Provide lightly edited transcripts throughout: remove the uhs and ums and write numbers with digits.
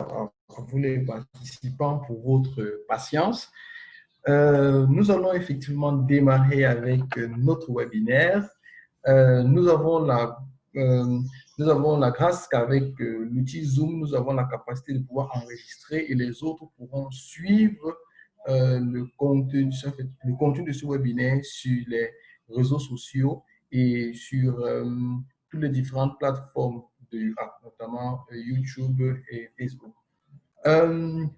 à vous les participants pour votre patience. Nous allons effectivement démarrer avec notre webinaire. Nous avons la grâce qu'avec l'outil Zoom, nous avons la capacité de pouvoir enregistrer et les autres pourront suivre le contenu de ce webinaire sur les réseaux sociaux et sur toutes les différentes plateformes notamment YouTube et Facebook.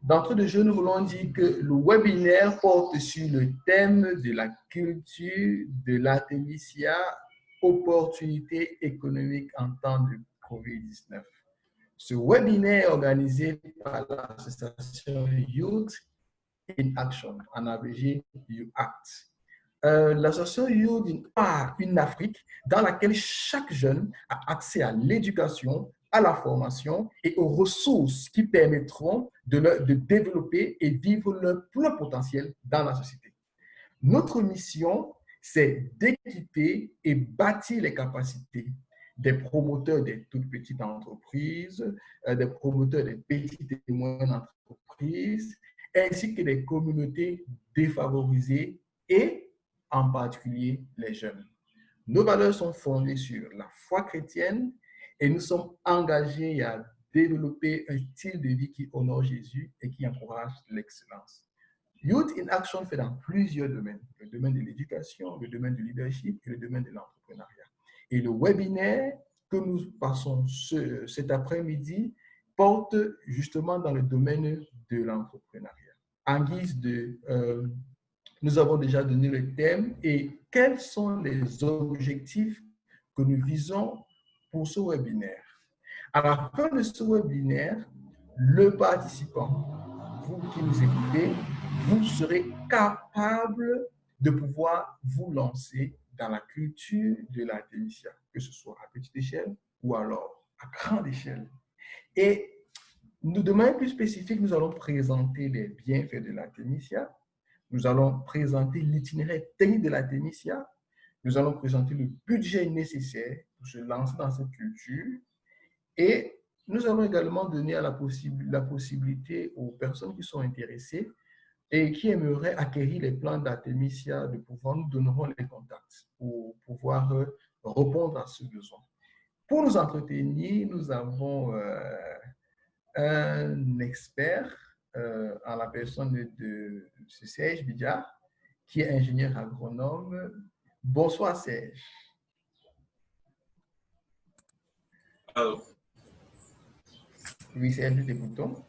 D'entrée de jeu, nous voulons dire que le webinaire porte sur le thème de la culture de l'artémisia, opportunités économiques en temps de COVID-19. Ce webinaire est organisé par l'association Youth in Action, en abrégé YouAct. L'association Youth in Afrique, dans laquelle chaque jeune a accès à l'éducation, à la formation et aux ressources qui permettront de développer et vivre leur plein potentiel dans la société. Notre mission, c'est d'équiper et bâtir les capacités des promoteurs des toutes petites entreprises, des promoteurs des petites et moyennes entreprises, ainsi que des communautés défavorisées et en particulier les jeunes. Nos valeurs sont fondées sur la foi chrétienne et nous sommes engagés à développer un style de vie qui honore Jésus et qui encourage l'excellence. Youth in Action fait dans plusieurs domaines, le domaine de l'éducation, le domaine du leadership et le domaine de l'entrepreneuriat. Et le webinaire que nous passons cet après-midi porte justement dans le domaine de l'entrepreneuriat. En guise de... nous avons déjà donné le thème et quels sont les objectifs que nous visons pour ce webinaire. À la fin de ce webinaire, le participant, vous qui nous écoutez, vous serez capable de pouvoir vous lancer dans la culture de l'artémisia, que ce soit à petite échelle ou alors à grande échelle. Et de manière plus spécifique, nous allons présenter les bienfaits de l'artémisia. Nous allons présenter l'itinéraire technique de l'artémisia. Nous allons présenter le budget nécessaire pour se lancer dans cette culture. Et nous allons également donner la possibilité aux personnes qui sont intéressées et qui aimeraient acquérir les plans d'artémisia de pouvoir, nous donnerons les contacts pour pouvoir répondre à ce besoin. Pour nous entretenir, nous avons un expert en la personne de Serge Bidja, qui est ingénieur agronome. Bonsoir Serge. Allô. Oui, Serge, nous t'écoutons.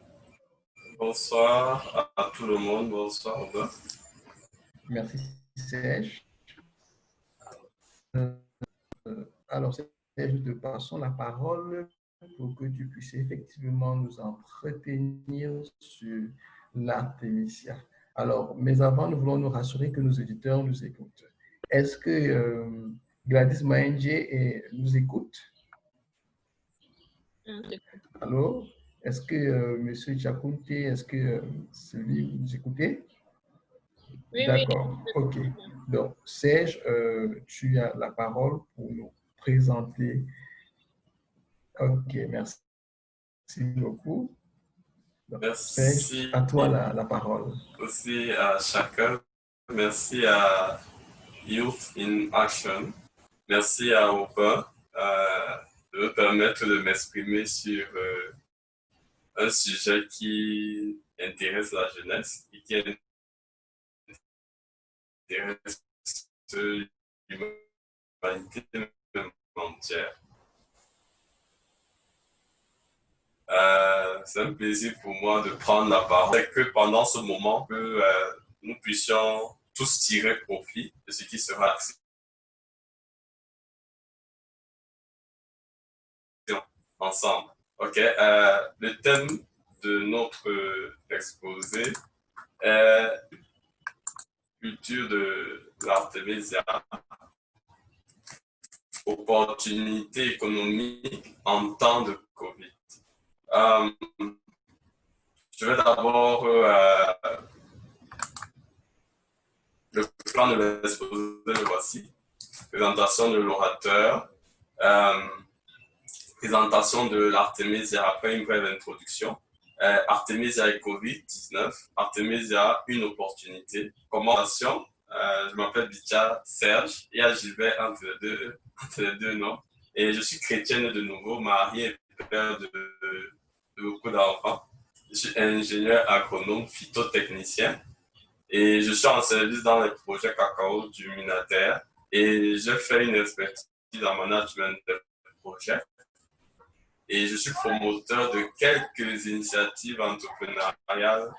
Bonsoir à tout le monde. Bonsoir Robert. Merci Serge. Alors Serge, nous te passons la parole pour que tu puisses effectivement nous entretenir sur l'artémisia. Alors, mais avant, nous voulons nous rassurer que nos éditeurs nous écoutent. Est-ce que Gladys Maenge nous écoute? Allô? Est-ce que M. Chakunte, est-ce que celui vous nous écoutez? Oui, d'accord, oui. OK. Donc, Serge, tu as la parole pour nous présenter. OK, merci beaucoup. Donc, merci. Serge, à toi la parole. Merci à chacun. Merci à Youth in Action. Merci à Opa de me permettre de m'exprimer sur un sujet qui intéresse la jeunesse et qui intéresse l'humanité entière. C'est un plaisir pour moi de prendre la parole et que pendant ce moment que nous puissions tous tirer profit de ce qui sera accessible ensemble. Ok, le thème de notre exposé est culture de l'artémisia, opportunités économiques en temps de Covid. Je vais d'abord le plan de l'exposé, le voici. Présentation de l'orateur, présentation de l'artémisia après une brève introduction, Artemisia et COVID-19. Artemisia, une opportunité. Commentation. Je m'appelle Bicha Serge et à Gilbert entre les deux noms. Et je suis chrétienne de nouveau, mariée et père de beaucoup d'enfants. Je suis ingénieur agronome phytotechnicien et je suis en service dans les projets cacao du Minater et j'ai fait une expertise en management de projets et je suis promoteur de quelques initiatives entrepreneuriales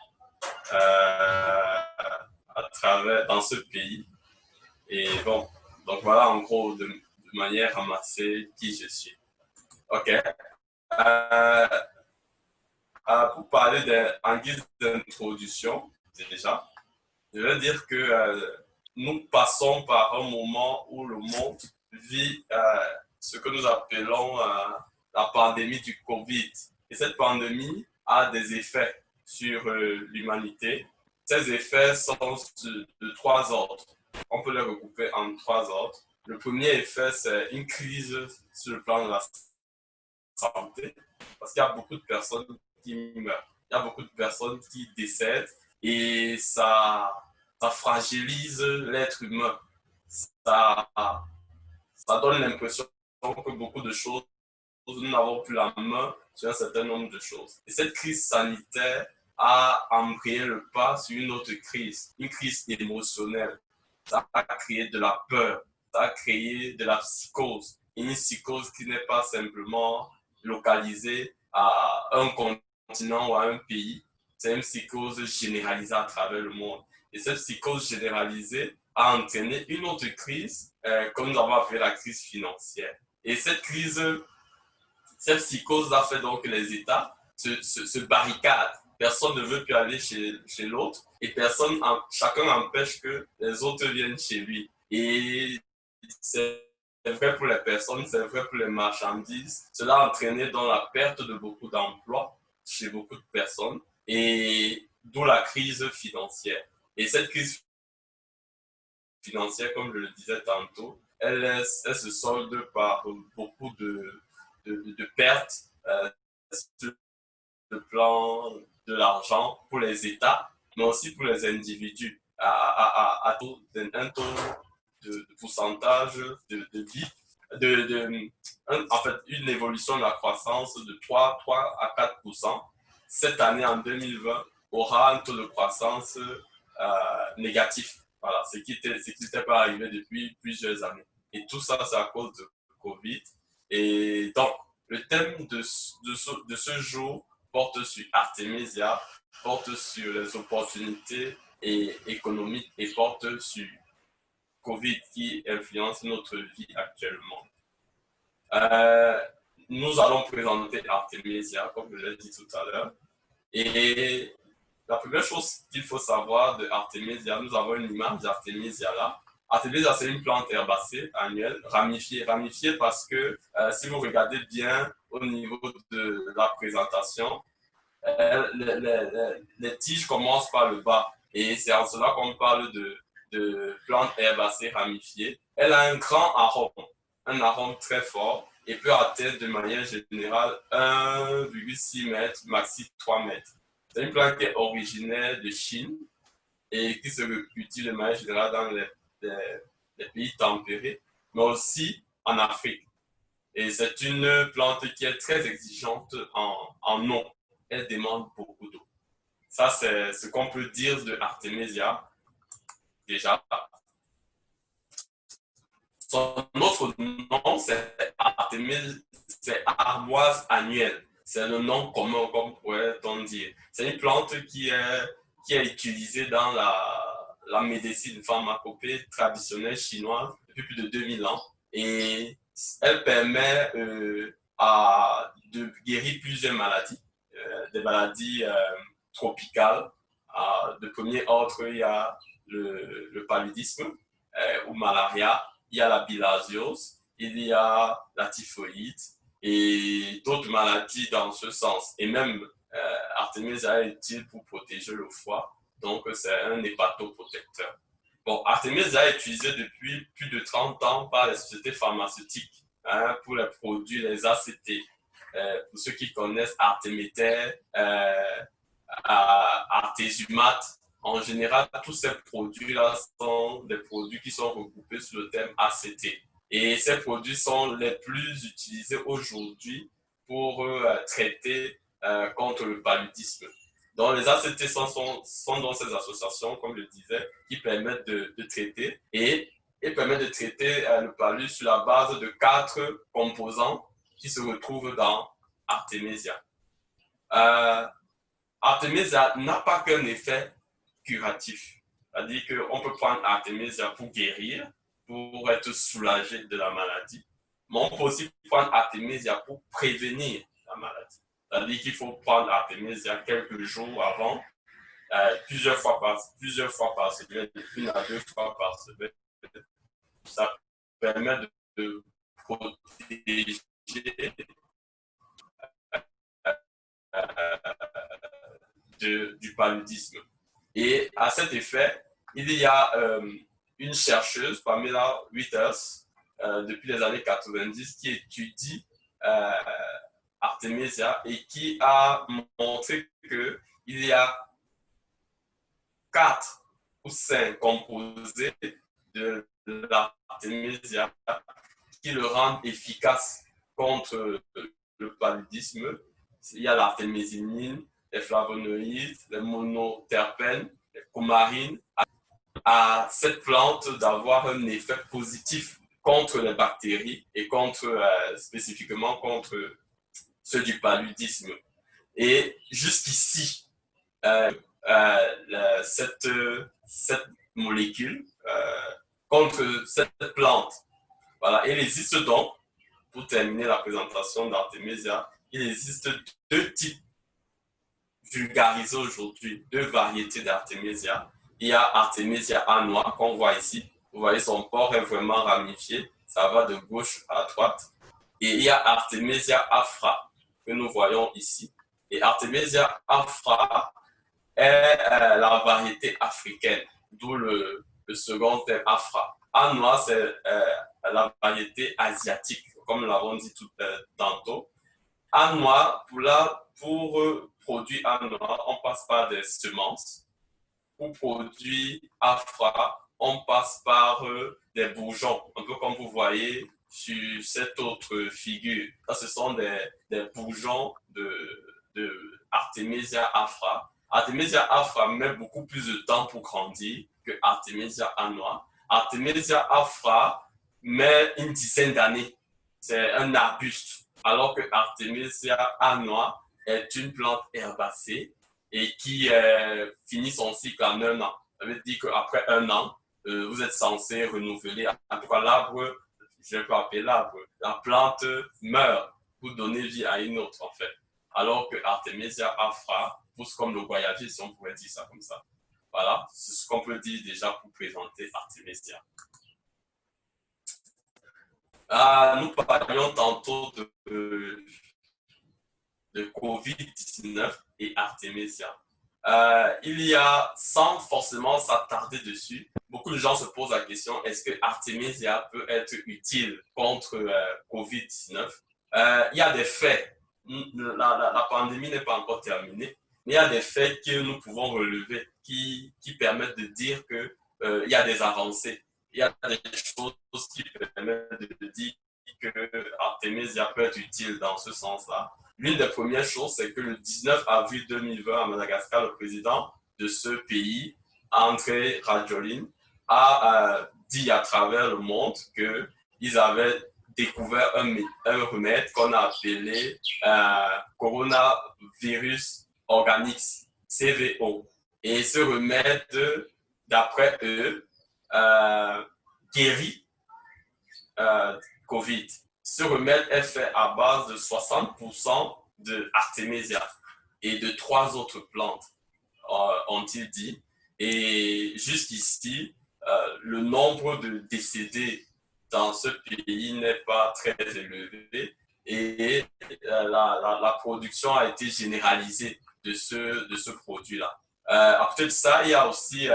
à travers dans ce pays. Et bon, donc voilà en gros de manière ramassée qui je suis. Ok. Pour parler en guise d'introduction, déjà, je veux dire que nous passons par un moment où le monde vit ce que nous appelons la pandémie du Covid. Et cette pandémie a des effets sur l'humanité. Ces effets sont de trois ordres. On peut les regrouper en trois ordres. Le premier effet, c'est une crise sur le plan de la santé, parce qu'il y a beaucoup de personnes qui meurent, il y a beaucoup de personnes qui décèdent et ça fragilise l'être humain. Ça, ça donne l'impression que beaucoup de choses, nous n'avons plus la main sur un certain nombre de choses. Et cette crise sanitaire a embrayé le pas sur une autre crise, une crise émotionnelle. Ça a créé de la peur, ça a créé de la psychose. Une psychose qui n'est pas simplement localisée à un continent ou à un pays, c'est une psychose généralisée à travers le monde. Et cette psychose généralisée a entraîné une autre crise, comme nous avons appelé la crise financière. Et cette psychose a fait donc que les États se barricadent. Personne ne veut plus aller chez l'autre et chacun empêche que les autres viennent chez lui. Et c'est vrai pour les personnes, c'est vrai pour les marchandises. Cela a entraîné dans la perte de beaucoup d'emplois chez beaucoup de personnes et d'où la crise financière. Et cette crise financière, comme je le disais tantôt, elle se solde par beaucoup de pertes sur le plan de l'argent pour les États, mais aussi pour les individus, à un taux de pourcentage de vie, en fait, une évolution de la croissance de 3 à 4%. Cette année, en 2020, aura un taux de croissance négatif. Voilà, ce qui n'était pas arrivé depuis plusieurs années. Et tout ça, c'est à cause de Covid. Et donc, le thème de ce jour porte sur Artemisia, porte sur les opportunités économiques et porte sur Covid qui influence notre vie actuellement. Nous allons présenter Artemisia, comme je l'ai dit tout à l'heure. Et la première chose qu'il faut savoir de Artemisia, nous avons une image d'Artemisia là. Artemisia, c'est une plante herbacée annuelle, ramifiée. Ramifiée parce que si vous regardez bien au niveau de la présentation, les tiges commencent par le bas. Et c'est en cela qu'on parle de plante herbacée ramifiée. Elle a un grand arôme, un arôme très fort et peut atteindre de manière générale 1,6 mètres, maxi 3 mètres. C'est une plante qui est originaire de Chine et qui se cultive de manière générale dans les pays tempérés, mais aussi en Afrique. Et c'est une plante qui est très exigeante en eau. Elle demande beaucoup d'eau. Ça, c'est ce qu'on peut dire de Artemisia. Déjà, son autre nom, c'est Artemisia, c'est armoise annuelle. C'est le nom commun, comme pourrait-on dire. C'est une plante qui est utilisée dans la médecine pharmacopée traditionnelle chinoise depuis plus de 2000 ans. Et elle permet de guérir plusieurs maladies, des maladies tropicales. De premier ordre, il y a le paludisme ou malaria, il y a la bilharziose, il y a la typhoïde et d'autres maladies dans ce sens. Et même Artemisia est utile pour protéger le foie, donc c'est un hépatoprotecteur. Bon, Artemisia est utilisé depuis plus de 30 ans par les sociétés pharmaceutiques pour les produits, les ACT. pour ceux qui connaissent Artemether, Artésumate, en général, tous ces produits-là sont des produits qui sont regroupés sous le thème ACT. Et ces produits sont les plus utilisés aujourd'hui pour traiter contre le paludisme. Donc, les ACT sont dans ces associations, comme je le disais, qui permettent de traiter et permettent de traiter le palud sur la base de 4 composants qui se retrouvent dans Artemisia. Artemisia n'a pas qu'un effet curatif. C'est-à-dire qu'on peut prendre Artemisia pour guérir, pour être soulagé de la maladie. Mais on peut aussi prendre Artemisia pour prévenir la maladie. C'est-à-dire qu'il faut prendre Artemisia quelques jours avant, plusieurs fois par semaine, 1 à 2 fois par semaine. Ça permet de protéger du paludisme. Et à cet effet, il y a une chercheuse, Pamela Withers, depuis les années 90, qui étudie Artemisia et qui a montré qu'il y a 4 ou 5 composés de l'Artemisia qui le rendent efficace contre le paludisme. Il y a l'artémisinine, les flavonoïdes, les monoterpènes, les coumarines, à cette plante d'avoir un effet positif contre les bactéries et spécifiquement contre ceux du paludisme. Et jusqu'ici, cette molécule contre cette plante, voilà, il existe donc, pour terminer la présentation d'Artemisia, il existe 2 types vulgarisés aujourd'hui, 2 variétés d'Artemisia. Il y a Artemisia annua, qu'on voit ici. Vous voyez, son port est vraiment ramifié. Ça va de gauche à droite. Et il y a Artemisia afra, que nous voyons ici. Et Artemisia afra est la variété africaine, d'où le second terme afra. Annua, c'est la variété asiatique, comme nous l'avons dit tantôt. Annua, pour produire annua, on passe par des semences. Pour produire afra, on passe par des bourgeons, un peu comme vous voyez sur cette autre figure. Ça, ce sont des bourgeons de Artemisia afra. Artemisia afra met beaucoup plus de temps pour grandir que Artemisia annua. Artemisia afra met une dizaine d'années. C'est un arbuste. Alors que Artemisia annua est une plante herbacée et qui finit son cycle en 1 an. Ça veut dire qu'après 1 an, vous êtes censé renouveler. En tout cas, l'arbre, je ne vais pas appeler l'arbre, la plante meurt pour donner vie à une autre, en fait. Alors que Artemisia afra pousse comme le goyavier, si on pourrait dire ça comme ça. Voilà, c'est ce qu'on peut dire déjà pour présenter Artemisia. Nous parlions tantôt de COVID-19 et Artemisia. Il y a, sans forcément s'attarder dessus, beaucoup de gens se posent la question, est-ce que Artemisia peut être utile contre COVID-19? Il y a des faits. La pandémie n'est pas encore terminée, mais il y a des faits que nous pouvons relever qui permettent de dire qu'il y a des avancées. Il y a des choses qui permettent de dire que Artemisia peut être utile dans ce sens-là. L'une des premières choses, c'est que le 19 avril 2020 à Madagascar, le président de ce pays, André Rajoelina, a dit à travers le monde qu'ils avaient découvert un remède qu'on a appelé Coronavirus Organics, CVO. Et ce remède, d'après eux, guérit COVID. Ce remède est fait à base de 60% de Artemisia et de 3 autres plantes, ont-ils dit. Et jusqu'ici, le nombre de décédés dans ce pays n'est pas très élevé et la production a été généralisée de ce produit-là. À côté de ça, il y a aussi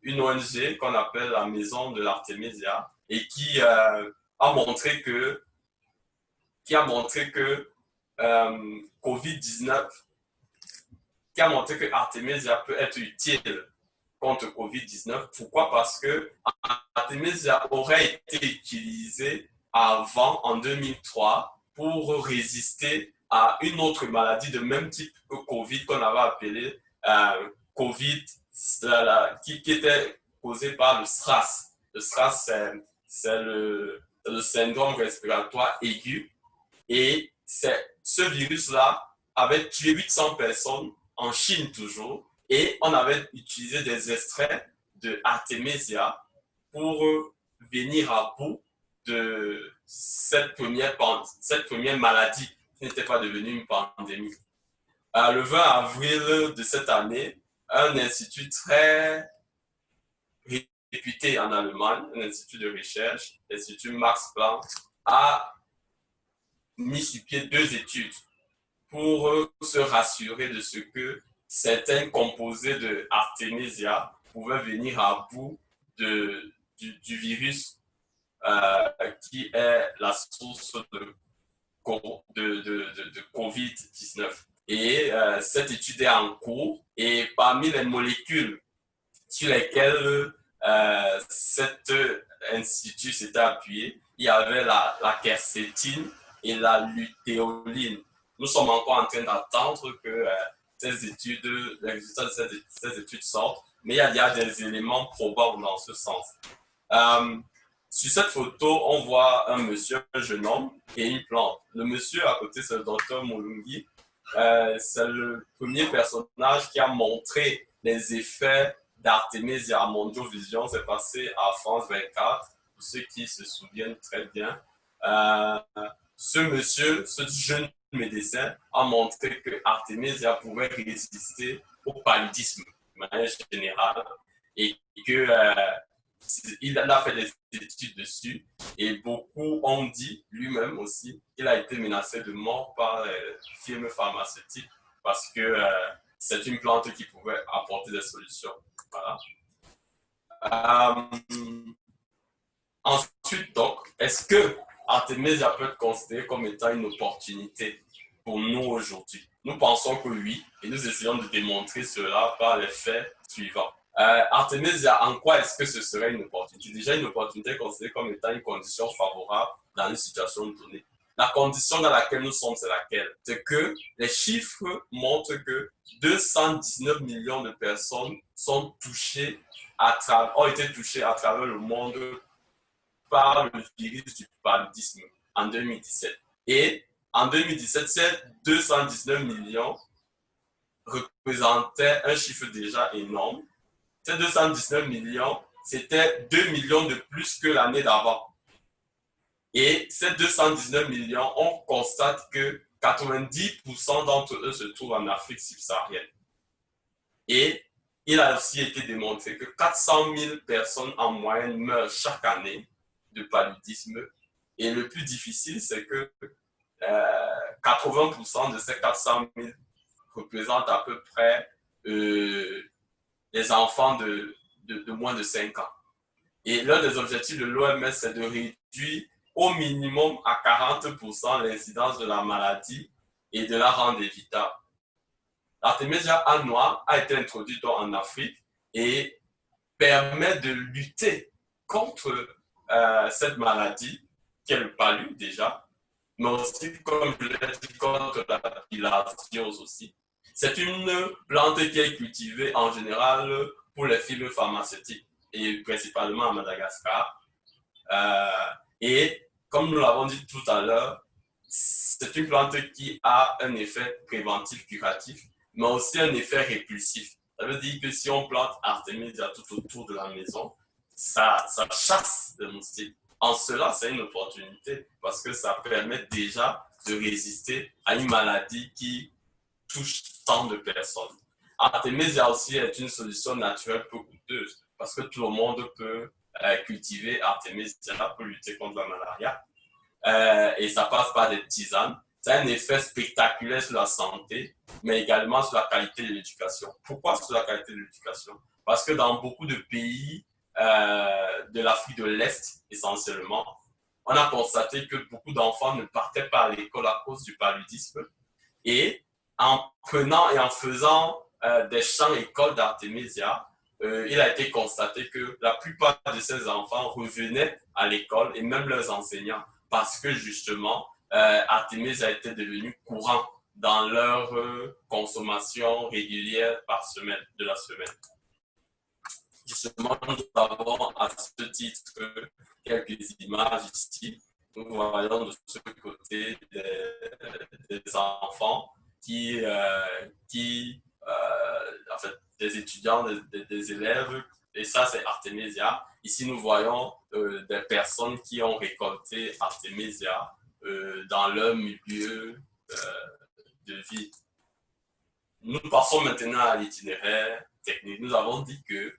une ONG qu'on appelle la Maison de l'Artemisia et qui a montré que COVID-19 qui a montré que Artemisia peut être utile contre COVID-19. Pourquoi? Parce que Artemisia aurait été utilisée avant, en 2003, pour résister à une autre maladie de même type que Covid qu'on avait appelée Covid, qui était causée par le SRAS. Le SRAS, c'est le syndrome respiratoire aigu. Et ce virus-là avait tué 800 personnes en Chine toujours. Et on avait utilisé des extraits de Artemisia pour venir à bout de cette première maladie qui n'était pas devenue une pandémie. Le 20 avril de cette année, un institut très réputé en Allemagne, un institut de recherche, l'Institut Max Planck, a mis sur pied 2 études pour se rassurer de ce que certains composés de Artemisia pouvaient venir à bout du virus qui est la source de COVID-19. Et cette étude est en cours et parmi les molécules sur lesquelles cet institut s'était appuyé, il y avait la quercétine et la lutéoline. Nous sommes encore en train d'attendre que les résultats de ces études sortent, mais il y a des éléments probants dans ce sens. Sur cette photo, on voit un monsieur, un jeune homme et une plante. Le monsieur à côté, c'est le docteur Molungi. C'est le premier personnage qui a montré les effets d'Artemisia à Mondiovision. C'est passé à France 24, pour ceux qui se souviennent très bien. Ce monsieur, ce jeune médecin, a montré que Artemisia pouvait résister au paludisme de manière générale et que il a fait des études dessus et beaucoup ont dit lui-même aussi qu'il a été menacé de mort par les firmes pharmaceutiques parce que c'est une plante qui pouvait apporter des solutions. Voilà. Ensuite, donc, est-ce que Artemisia peut être considérée comme étant une opportunité pour nous aujourd'hui? Nous pensons que oui, et nous essayons de démontrer cela par les faits suivants. Artemisia, en quoi est-ce que ce serait une opportunité? Déjà, une opportunité considérée comme étant une condition favorable dans une situation donnée. La condition dans laquelle nous sommes, c'est laquelle? C'est que les chiffres montrent que 219 millions de personnes ont été touchées à travers le monde par le virus du paludisme en 2017. Et en 2017, ces 219 millions représentaient un chiffre déjà énorme. Ces 219 millions, c'était 2 millions de plus que l'année d'avant. Et ces 219 millions, on constate que 90% d'entre eux se trouvent en Afrique subsaharienne. Et il a aussi été démontré que 400 000 personnes en moyenne meurent chaque année de paludisme. Et le plus difficile, c'est que 80% de ces 400 000 représentent à peu près les enfants de moins de 5 ans. Et l'un des objectifs de l'OMS, c'est de réduire au minimum à 40% l'incidence de la maladie et de la rendre évitable. L'artémisia A noire a été introduite en Afrique et permet de lutter contre cette maladie, qui est le palu déjà, mais aussi, comme je l'ai dit, contre la bilharziose aussi. C'est une plante qui est cultivée en général pour les firmes pharmaceutiques et principalement à Madagascar. Et comme nous l'avons dit tout à l'heure, c'est une plante qui a un effet préventif curatif, mais aussi un effet répulsif. Ça veut dire que si on plante Artemisia tout autour de la maison, ça chasse les moustiques. En cela, c'est une opportunité parce que ça permet déjà de résister à une maladie qui touche tant de personnes. Artemisia aussi est une solution naturelle peu coûteuse parce que tout le monde peut cultiver Artemisia pour lutter contre la malaria. Et ça passe par des tisanes. Ça a un effet spectaculaire sur la santé, mais également sur la qualité de l'éducation. Pourquoi sur la qualité de l'éducation? Parce que dans beaucoup de pays de l'Afrique de l'Est, essentiellement, on a constaté que beaucoup d'enfants ne partaient pas à l'école à cause du paludisme. Et en prenant et en faisant des champs écoles d'Artemisia, il a été constaté que la plupart de ces enfants revenaient à l'école et même leurs enseignants parce que justement, Artemisia était devenu courant dans leur consommation régulière par semaine, de la semaine. Justement, nous avons à ce titre quelques images ici. Nous voyons de ce côté des enfants en fait, des étudiants, des élèves, et ça c'est Artemisia. Ici nous voyons des personnes qui ont récolté Artemisia dans leur milieu de vie. Nous passons maintenant à l'itinéraire technique. Nous avons dit que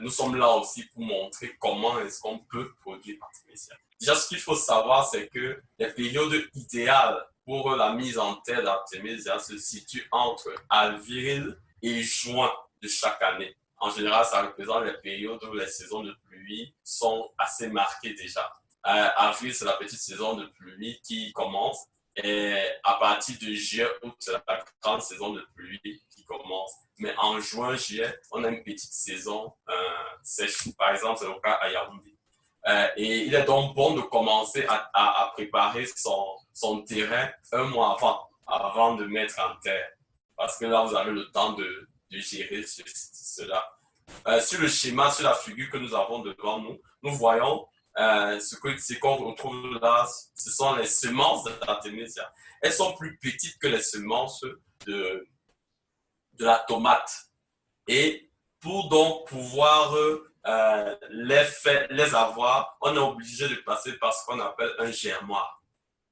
nous sommes là aussi pour montrer comment est-ce qu'on peut produire Artemisia. Déjà, ce qu'il faut savoir, c'est que les périodes idéales pour la mise en terre d'Artemisia se situent entre avril et juin de chaque année. En général, ça représente les périodes où les saisons de pluie sont assez marquées déjà. Avril, c'est la petite saison de pluie qui commence. Et à partir de juillet-août, c'est la grande saison de pluie qui commence. Mais en juin-juillet, on a une petite saison sèche. Par exemple, c'est le cas à Yaoundé. Et il est donc bon de commencer à préparer son terrain un mois avant de mettre en terre. Parce que là, vous avez le temps de gérer cela. Sur le schéma, sur la figure que nous avons devant nous, nous voyons ce qu'on retrouve là, ce sont les semences d'Artemisia. Elles sont plus petites que les semences de la tomate. Et pour donc pouvoir les avoir, on est obligé de passer par ce qu'on appelle un germoir.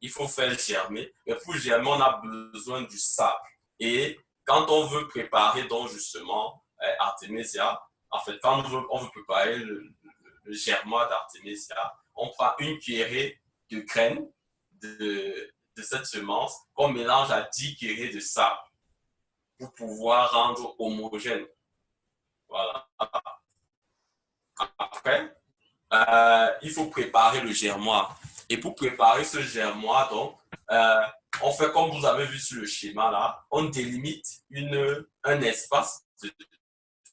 Il faut faire germer, mais pour germer, on a besoin du sable. Et quand on veut préparer donc justement Artemisia, en fait, quand on veut préparer le germoir d'Artemisia, on prend une cuillerée de graines de cette semence qu'on mélange à 10 cuillerées de sable pour pouvoir rendre homogène. Voilà. Après, il faut préparer le germoir. Et pour préparer ce germoir, donc, on fait comme vous avez vu sur le schéma là, on délimite un espace de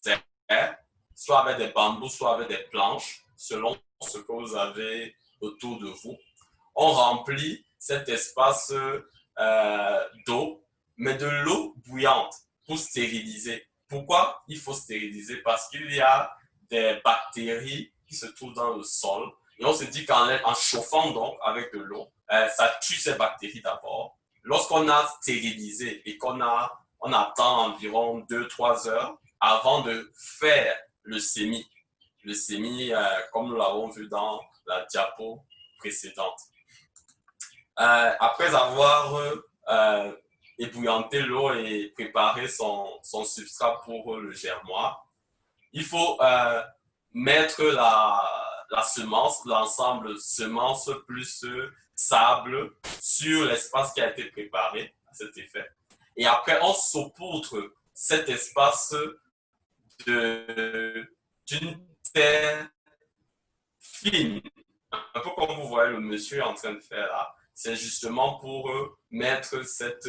terre, soit avec des bambous, soit avec des planches, selon ce que vous avez autour de vous. On remplit cet espace d'eau, mais de l'eau bouillante pour stériliser. Pourquoi il faut stériliser? Parce qu'il y a des bactéries qui se trouvent dans le sol. Et on se dit qu'en chauffant donc avec de l'eau, ça tue ces bactéries d'abord. Lorsqu'on a stérilisé et qu'on attend environ 2-3 heures avant de faire le semis. Le semis, comme nous l'avons vu dans la diapo précédente. Après avoir ébouillanté l'eau et préparé son substrat pour le germoir, il faut mettre la semence, l'ensemble semence plus sable sur l'espace qui a été préparé à cet effet. Et après, on saupoudre cet espace d'une terre fine. Un peu comme vous voyez le monsieur en train de faire là. C'est justement pour mettre cette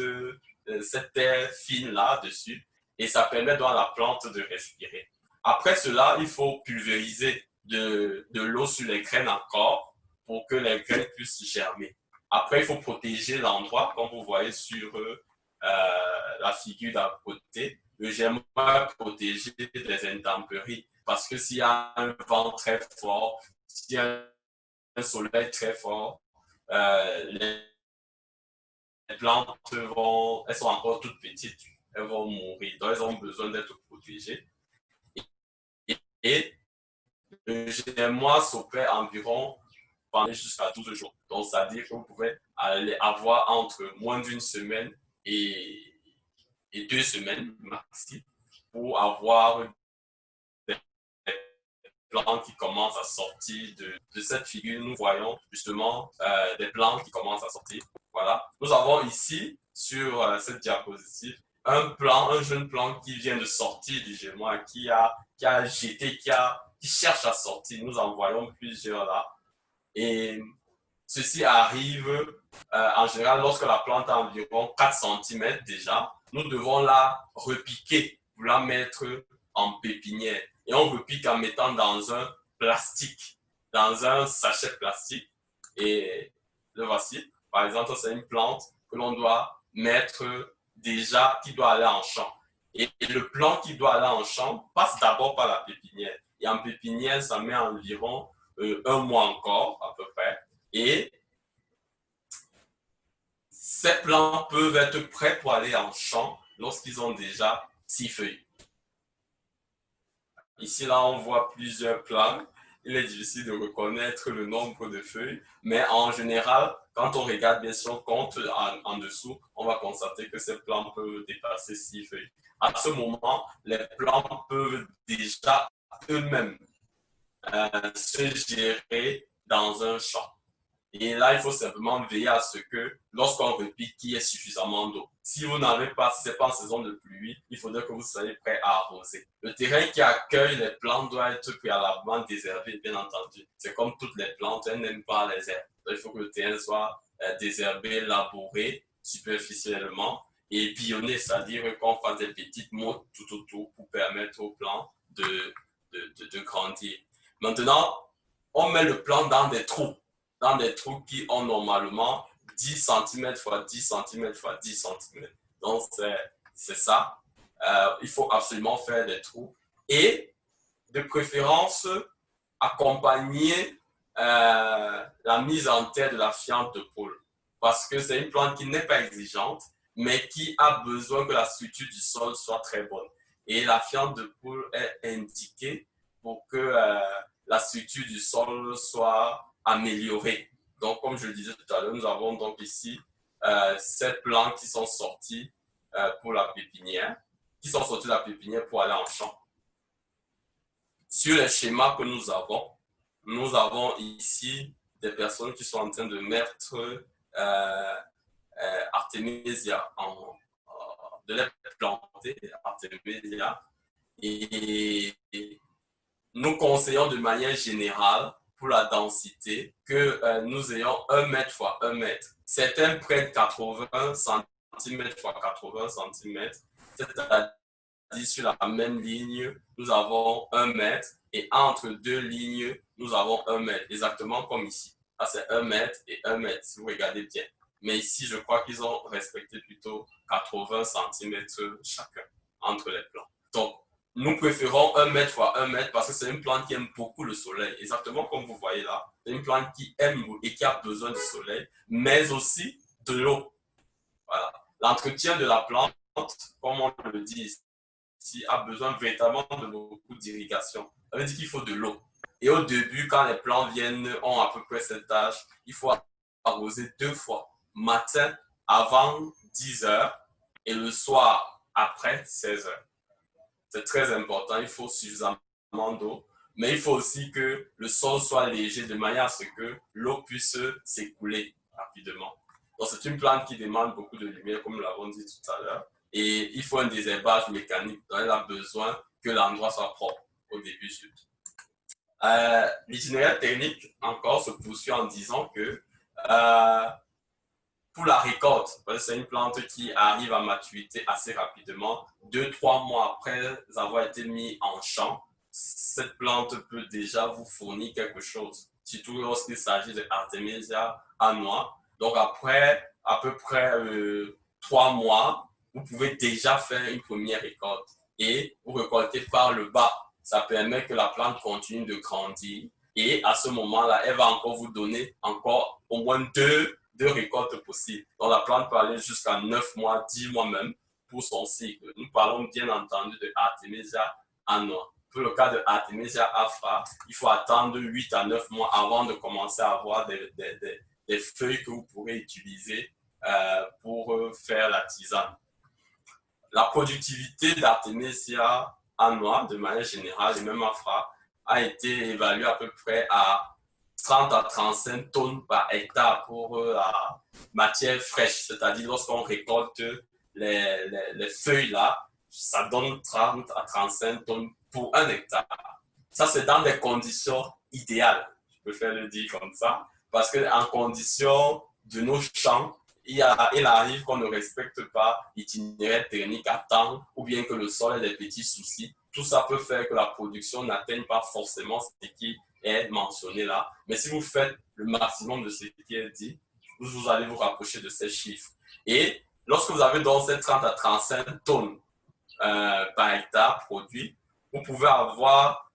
terre fine là dessus. Et ça permet donc à la plante de respirer. Après cela, il faut pulvériser de l'eau sur les graines encore pour que les graines puissent germer. Après, il faut protéger l'endroit, comme vous voyez sur la figure d'à côté. Le germoir est protégé des intempéries parce que s'il y a un vent très fort, s'il y a un soleil très fort, les plantes elles sont encore toutes petites, elles vont mourir. Donc, elles ont besoin d'être protégées. Et le germoir s'opère environ pendant jusqu'à 12 jours. Donc, c'est-à-dire que vous pouvez avoir entre moins d'une semaine et 2 semaines maxi pour avoir des plantes qui commencent à sortir de cette figure. Nous voyons justement des plantes qui commencent à sortir. Voilà. Nous avons ici, sur cette diapositive, un jeune plant qui vient de sortir du germoir, qui a jeté, qui cherche à sortir. Nous en voyons plusieurs là. Et Ceci arrive en général lorsque la plante a environ 4 cm déjà. Nous devons la repiquer pour la mettre en pépinière. Et on repique en mettant dans un plastique, dans un sachet plastique. Et le voici. Par exemple, c'est une plante que l'on doit mettre déjà, qui doit aller en champ. Et le plant qui doit aller en champ passe d'abord par la pépinière. Et en pépinière, ça met environ 1 mois encore, à peu près. Et ces plants peuvent être prêts pour aller en champ lorsqu'ils ont déjà 6 feuilles. Ici, là, on voit plusieurs plants. Il est difficile de reconnaître le nombre de feuilles, mais en général, quand on regarde bien sûr, compte en dessous, on va constater que ces plants peuvent dépasser 6 feuilles. À ce moment, les plants peuvent déjà eux-mêmes se gérer dans un champ. Et là, il faut simplement veiller à ce que lorsqu'on repique, qu'il y ait suffisamment d'eau. Si vous n'avez pas, si ce n'est pas en saison de pluie, il faudrait que vous soyez prêt à arroser. Le terrain qui accueille les plantes doit être préalablement désherbé, bien entendu. C'est comme toutes les plantes, elles n'aiment pas les herbes. Donc, il faut que le terrain soit désherbé, labouré superficiellement et billonné, c'est-à-dire qu'on fasse des petites mottes tout autour pour permettre aux plantes de grandir. Maintenant, on met le plant dans des trous qui ont normalement 10 cm x 10 cm x 10 cm. Donc, c'est ça. Il faut absolument faire des trous. Et, de préférence, accompagner la mise en terre de la fiente de poule. Parce que c'est une plante qui n'est pas exigeante, mais qui a besoin que la structure du sol soit très bonne. Et la fiente de poule est indiquée pour que la structure du sol soit améliorée. Donc, comme je le disais tout à l'heure, nous avons donc ici ces plants qui sont sortis pour la pépinière, qui sont sortis de la pépinière pour aller en champ. Sur les schémas que nous avons ici des personnes qui sont en train de mettre Artemisia, de les planter, Artemisia, et nous conseillons de manière générale pour la densité que nous ayons 1 mètre x 1 mètre. Certains prennent 80 cm x 80 cm, c'est-à-dire sur la même ligne, nous avons 1 mètre et entre deux lignes, nous avons 1 mètre, exactement comme ici. Là, c'est 1 mètre et 1 mètre, si vous regardez bien. Mais ici, je crois qu'ils ont respecté plutôt 80 cm chacun entre les plants. Donc, nous préférons 1 mètre x 1 mètre parce que c'est une plante qui aime beaucoup le soleil. Exactement comme vous voyez là. C'est une plante qui aime et qui a besoin du soleil, mais aussi de l'eau. Voilà. L'entretien de la plante, comme on le dit ici, a besoin véritablement de beaucoup d'irrigation. Ça veut dire qu'il faut de l'eau. Et au début, quand les plants ont à peu près cet âge, il faut arroser 2 fois. Matin avant 10 heures et le soir après 16 heures. C'est très important, il faut suffisamment d'eau, mais il faut aussi que le sol soit léger de manière à ce que l'eau puisse s'écouler rapidement. Donc, c'est une plante qui demande beaucoup de lumière, comme nous l'avons dit tout à l'heure, et il faut un désherbage mécanique. Donc, elle a besoin que l'endroit soit propre au début surtout. L'itinéraire technique encore se poursuit en disant que pour la récolte, c'est une plante qui arrive à maturité assez rapidement. 2-3 mois après avoir été mis en champ, cette plante peut déjà vous fournir quelque chose, surtout lorsqu'il s'agit de Artemisia annua. Donc après à peu près 3 mois, vous pouvez déjà faire une première récolte et vous récoltez par le bas. Ça permet que la plante continue de grandir et à ce moment-là, elle va encore vous donner encore au moins deux récoltes possibles. Donc la plante peut aller jusqu'à 9 mois, 10 mois même pour son cycle. Nous parlons bien entendu de Artemisia annua. Pour le cas de Artemisia afra, il faut attendre 8 à 9 mois avant de commencer à avoir des feuilles que vous pourrez utiliser pour faire la tisane. La productivité d'Artemisia annua, de manière générale, et même afra, a été évaluée à peu près à 30 à 35 tonnes par hectare pour la matière fraîche, c'est-à-dire lorsqu'on récolte les feuilles là, ça donne 30 à 35 tonnes pour 1 hectare. Ça, c'est dans des conditions idéales, je préfère le dire comme ça. parce qu'en condition de nos champs, il arrive qu'on ne respecte pas l'itinéraire technique à temps ou bien que le sol ait des petits soucis. Tout ça peut faire que la production n'atteigne pas forcément ce qui est mentionné là. Mais si vous faites le maximum de ce qui est dit, vous allez vous rapprocher de ces chiffres. Et lorsque vous avez donc ces 30 à 35 tonnes par hectare produit, vous pouvez avoir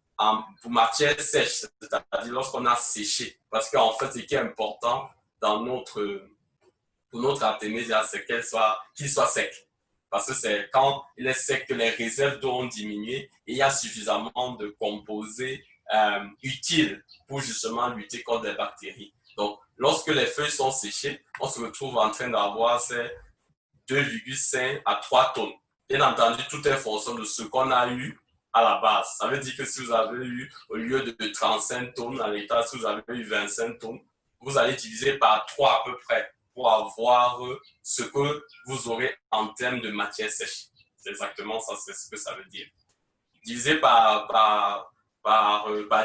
pour matière sèche, c'est-à-dire lorsqu'on a séché. Parce qu'en fait, ce qui est important pour notre artémisia, c'est qu'il soit sec. Parce que c'est quand il est sec que les réserves d'eau ont diminué et il y a suffisamment de composés utiles pour justement lutter contre les bactéries. Donc, lorsque les feuilles sont séchées, on se retrouve en train d'avoir ces 2,5 à 3 tonnes. Bien entendu, tout est en fonction de ce qu'on a eu à la base. Ça veut dire que si vous avez eu, au lieu de 35 tonnes à l'état, si vous avez eu 25 tonnes, vous allez diviser par 3 à peu près pour avoir ce que vous aurez en termes de matière sèche. C'est exactement ça, c'est ce que ça veut dire. Divisé par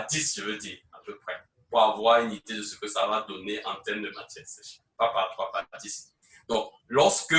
10, je veux dire, à peu près, pour avoir une idée de ce que ça va donner en termes de matière sèche. Pas par 3, par 10. Donc, lorsque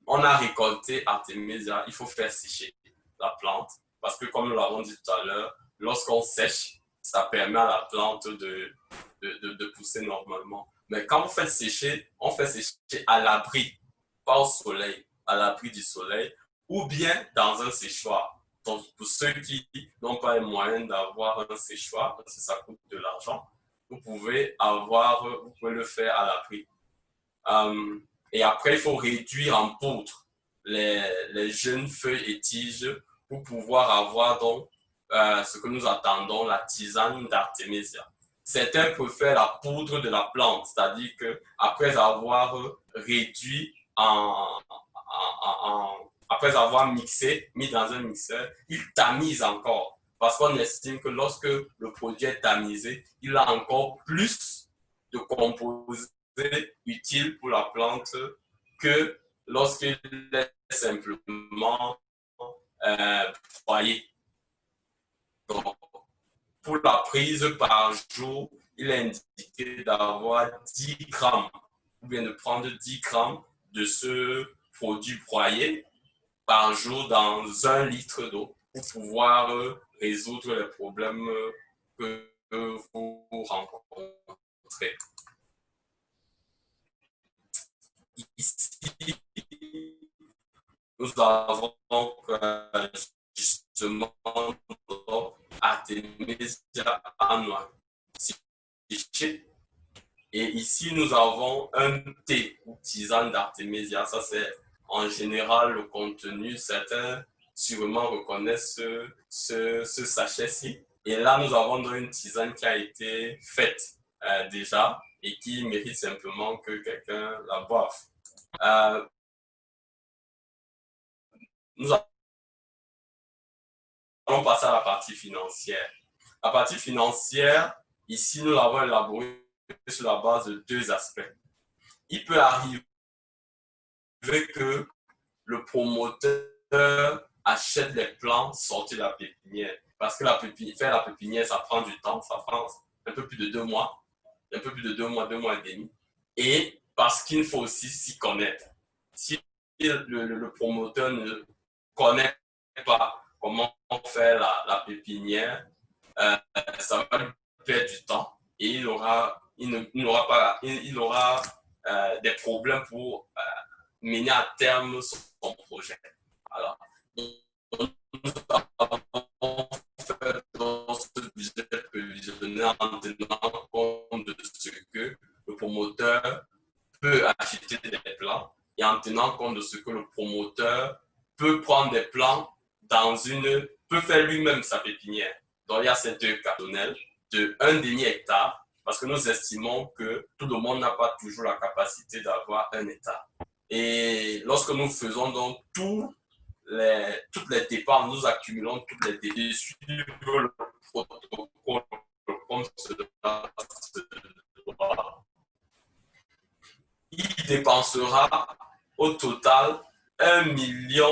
on a récolté Artemisia, il faut faire sécher la plante parce que, comme nous l'avons dit tout à l'heure, lorsqu'on sèche, ça permet à la plante de pousser normalement. Mais quand vous faites sécher, on fait sécher à l'abri, pas au soleil, à l'abri du soleil, ou bien dans un séchoir. Donc, pour ceux qui n'ont pas les moyens d'avoir un séchoir, parce que ça coûte de l'argent, vous pouvez le faire à l'abri. Et après, il faut réduire en poudre les jeunes feuilles et tiges pour pouvoir avoir donc ce que nous attendons, la tisane d'Artemisia. Certains préfèrent la poudre de la plante, c'est-à-dire qu'après avoir réduit après avoir mis dans un mixeur, ils tamisent encore. Parce qu'on estime que lorsque le produit est tamisé, il a encore plus de composés utile pour la plante que lorsqu'il est simplement broyé. Donc, pour la prise par jour, il est indiqué d'avoir 10 grammes ou bien de prendre 10 grammes de ce produit broyé par jour dans 1 litre d'eau pour pouvoir résoudre les problèmes que vous rencontrez. Ici, nous avons justement Artemisia annua. Et ici, nous avons un thé ou tisane d'Artemisia. Ça, c'est en général le contenu. Certains sûrement reconnaissent ce sachet-ci. Et là, nous avons donc une tisane qui a été faite déjà et qui mérite simplement que quelqu'un la boive. Nous allons passer à la partie financière. La partie financière, ici, nous l'avons élaborée sur la base de 2 aspects. Il peut arriver que le promoteur achète les plants sortis de la pépinière. Parce que faire la pépinière, ça prend du temps, ça prend un peu plus de 2 mois. Un peu plus de 2 mois, 2 mois et demi. Et parce qu'il faut aussi s'y connaître. Si le promoteur ne connaît pas comment faire la pépinière, ça va lui perdre du temps et il aura des problèmes pour mener à terme son projet. Alors, nous avons fait dans ce budget prévisionnel en tenant compte de ce que le promoteur peut acheter des plants et en tenant compte de ce que le promoteur peut prendre des plants peut faire lui-même sa pépinière. Donc, il y a ces 2 cas de 1,5 hectare, parce que nous estimons que tout le monde n'a pas toujours la capacité d'avoir 1 hectare. Et lorsque nous faisons donc toutes les dépenses, nous accumulons toutes les dépenses sur le protocole comme cela se doit, il dépensera au total 1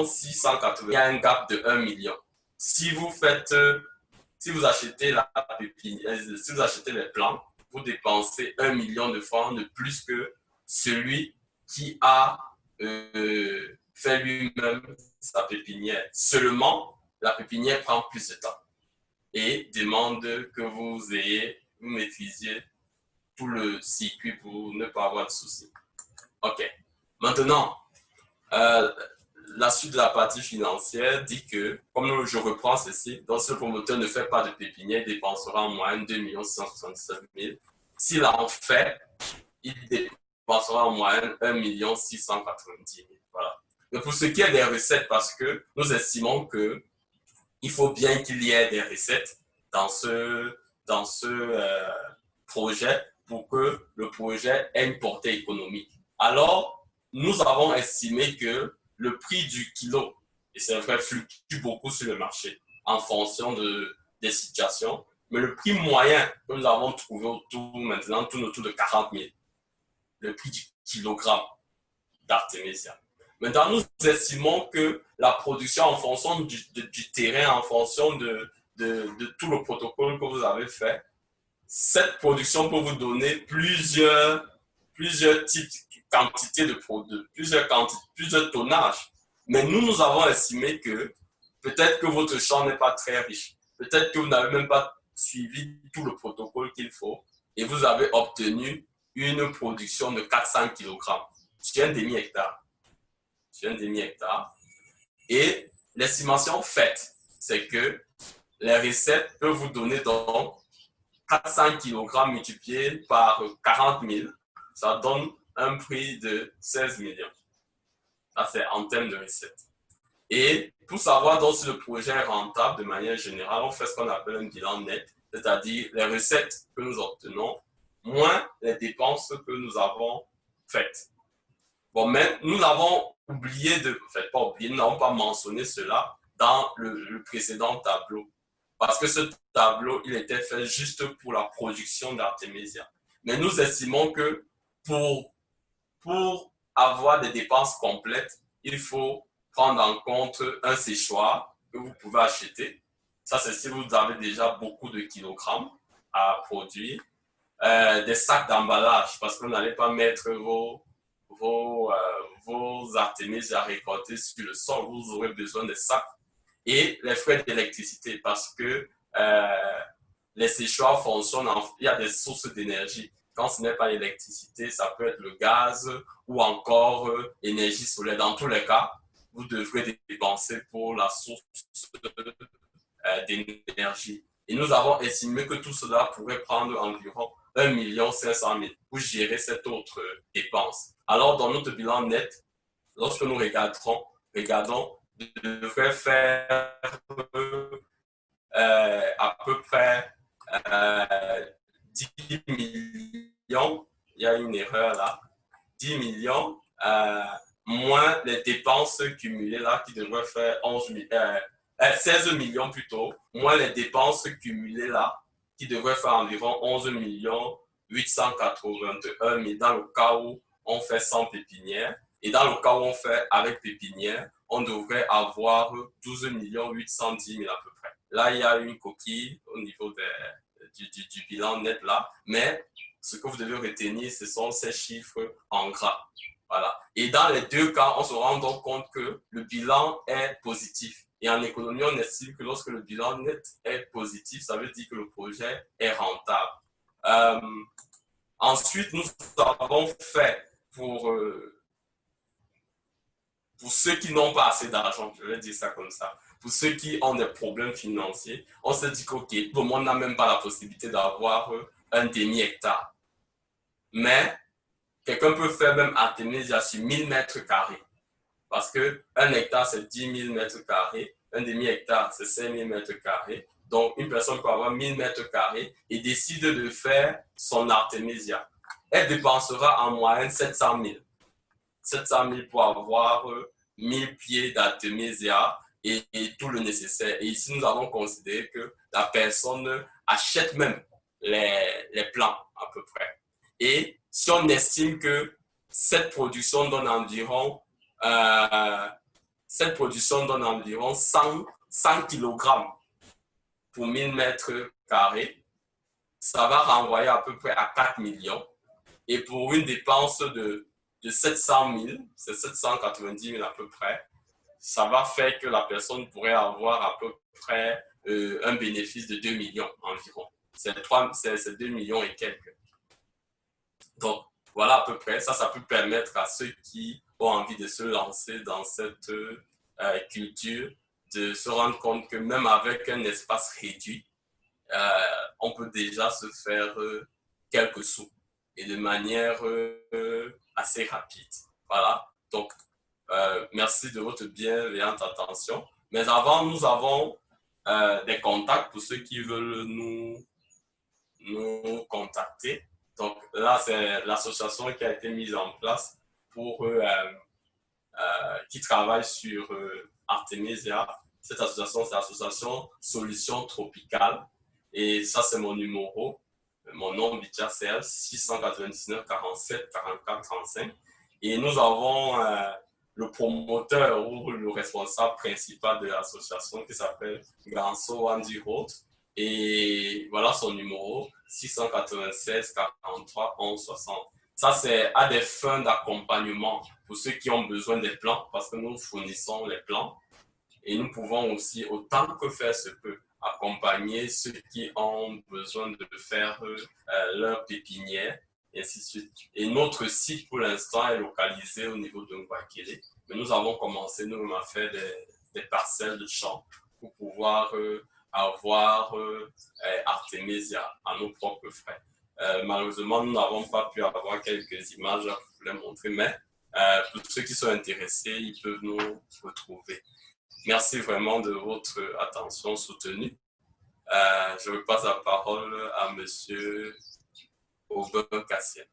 680 000. Il y a un gap de 1 million. Si vous achetez les plants, pour dépenser 1 million de francs de plus que celui qui a fait lui-même sa pépinière. Seulement, la pépinière prend plus de temps et demande que vous maîtrisiez tout le circuit pour ne pas avoir de soucis. OK. Maintenant, la suite de la partie financière dit que, comme je reprends ceci, donc si le promoteur ne fait pas de pépinière, il dépensera en moyenne 2 677 000. S'il en fait, il dépensera en moyenne 1 690 000. Voilà. Mais pour ce qui est des recettes, parce que nous estimons qu'il faut bien qu'il y ait des recettes dans ce projet pour que le projet ait une portée économique. Alors, nous avons estimé que le prix du kilo, et c'est vrai, fluctue beaucoup sur le marché en fonction des situations, mais le prix moyen que nous avons trouvé maintenant tourne autour de 40 000. Le prix du kilogramme d'artémisia. Maintenant, nous estimons que la production en fonction du terrain, en fonction de tout le protocole que vous avez fait, cette production peut vous donner plusieurs types, quantités de produits, plusieurs tonnages. Mais nous avons estimé que peut-être que votre champ n'est pas très riche. Peut-être que vous n'avez même pas suivi tout le protocole qu'il faut et vous avez obtenu une production de 400 kg sur un demi-hectare. Et l'estimation faite, c'est que les recettes peuvent vous donner donc 400 kg multiplié par 40 000, ça donne un prix de 16 millions. Ça, c'est en termes de recettes. Et pour savoir donc si le projet est rentable de manière générale, on fait ce qu'on appelle un bilan net, c'est-à-dire les recettes que nous obtenons, moins les dépenses que nous avons faites. Bon, mais nous avons oublié nous n'avons pas mentionné cela dans le précédent tableau. Parce que ce tableau, il était fait juste pour la production d'artémisia. Mais nous estimons que pour avoir des dépenses complètes, il faut prendre en compte un séchoir que vous pouvez acheter. Ça, c'est si vous avez déjà beaucoup de kilogrammes à produire. Des sacs d'emballage, parce que vous n'allez pas mettre vos artémisia récoltées sur le sol. Vous aurez besoin de sacs. Et les frais d'électricité, parce que les séchoirs fonctionnent, il y a des sources d'énergie. Quand ce n'est pas l'électricité, ça peut être le gaz ou encore l'énergie solaire. Dans tous les cas, vous devrez dépenser pour la source d'énergie. Et nous avons estimé que tout cela pourrait prendre environ 1 500 000 pour gérer cette autre dépense. Alors, dans notre bilan net, lorsque nous regardons, devrait faire à peu près 10 millions, il y a une erreur là, 10 millions, moins les dépenses cumulées là qui devraient faire 16 millions plutôt, moins les dépenses cumulées là qui devraient faire environ 11 881 000 dans le cas où on fait sans pépinière. Et dans le cas où on fait avec pépinière, on devrait avoir 12 810 000 à peu près. Là, il y a une coquille au niveau du bilan net là, mais ce que vous devez retenir, ce sont ces chiffres en gras. Voilà. Et dans les deux cas, on se rend donc compte que le bilan est positif. Et en économie, on estime que lorsque le bilan net est positif, ça veut dire que le projet est rentable. Ensuite, nous avons fait pour ceux qui n'ont pas assez d'argent, je vais dire ça comme ça, pour ceux qui ont des problèmes financiers, on s'est dit qu'ok, tout le monde n'a même pas la possibilité d'avoir un demi-hectare. Mais quelqu'un peut faire même artémisia sur 1000 mètres carrés. Parce qu'un hectare, c'est 10 000 mètres carrés. Un demi-hectare, c'est 5 000 mètres carrés. Donc, une personne peut avoir 1000 mètres carrés et décide de faire son artémisia. Elle dépensera en moyenne 700 000. 700 000 pour avoir 1000 pieds d'artémisia et tout le nécessaire. Et ici, nous avons considéré que la personne achète même les plants à peu près. Et si on estime que cette production donne environ 100 kg pour 1000 mètres carrés, ça va renvoyer à peu près à 4 millions. Et pour une dépense de 700 000, c'est 790 000 à peu près, ça va faire que la personne pourrait avoir à peu près un bénéfice de 2 millions environ. C'est 2 millions et quelques. Donc, voilà à peu près. Ça peut permettre à ceux qui ont envie de se lancer dans cette culture de se rendre compte que même avec un espace réduit, on peut déjà se faire quelques sous et de manière assez rapide. Voilà. Donc, merci de votre bienveillante attention. Mais avant, nous avons des contacts pour ceux qui veulent nous contacter. Donc là, c'est l'association qui a été mise en place pour qui travaille sur Artemisia. Cette association, c'est l'association Solutions Tropicales. Et ça, c'est mon numéro. Mon nom, Bitia CL, 699 47 44 35. Et nous avons le promoteur ou le responsable principal de l'association qui s'appelle Ganso Andy Roth. Et voilà son numéro, 696 43 11 60. Ça, c'est à des fins d'accompagnement pour ceux qui ont besoin des plans, parce que nous fournissons les plans. Et nous pouvons aussi, autant que faire se peut, accompagner ceux qui ont besoin de faire leur pépinière, et ainsi de suite. Et notre site, pour l'instant, est localisé au niveau de Ngwakele. Mais nous avons commencé, nous, à faire des parcelles de champs pour pouvoir avoir Artemisia à nos propres frais. Malheureusement, nous n'avons pas pu avoir quelques images à vous les montrer, mais pour ceux qui sont intéressés, ils peuvent nous retrouver. Merci vraiment de votre attention soutenue. Je passe la parole à M. Aubin Cassien.